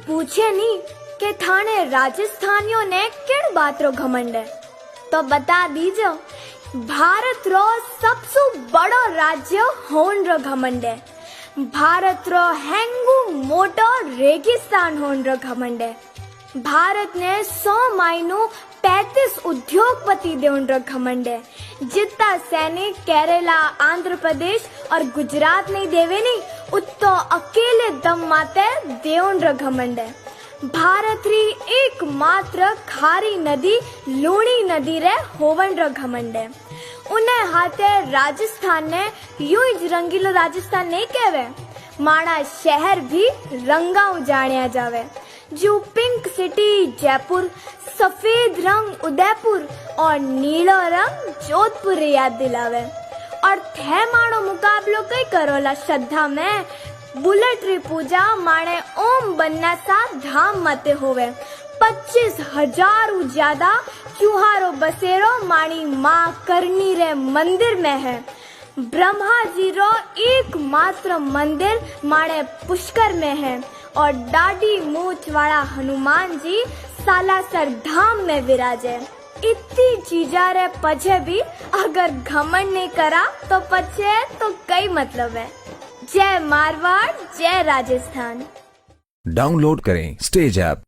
पूछे नहीं कि थाने राजस्थानियों ने केड़ बात रो घमंड है, तो बता दीजो भारत रो सबसे बड़ो राज्य होन रो घमंड है। भारत रो हैंगू मोटो रेगिस्तान होन रो घमंड है। भारत ने 100 मायनू 35 उद्योगपति देवन रो घमंड है। जितना सैनिक केरला, आंध्र प्रदेश और गुजरात नहीं देवे नहीं, उतो अकेले दम माते देवन रो घमंड है। भारत री एकमात्र खारी नदी लूणी नदी रे होवन रो घमंड है। उन्हें हाथे राजस्थान ने यूं ज रंगीलो राजस्थान नहीं कहवे, माना शहर भी रंगाऊ जानिया जावे। जो पिंक सिटी जयपुर, सफेद रंग उदयपुर और नीलो रंग जोधपुर याद दिलावे। और थे मानो मुकाबलो कई करोला श्रद्धा में बुलेट री पूजा माने ओम बनना सा धाम मते होवे। 25,000 ज्यादा चुहारो बसेरो माणी माँ करनी रे मंदिर में है। ब्रह्मा जी रो एकमात्र मंदिर माणे पुष्कर में है और दाढ़ी मूछ वाला हनुमान जी सालासर धाम में विराजे। इतनी चीजा रे पछे भी अगर घमंड नहीं करा तो पछे तो कई मतलब है। जय मारवाड़, जय राजस्थान। डाउनलोड करें स्टेज ऐप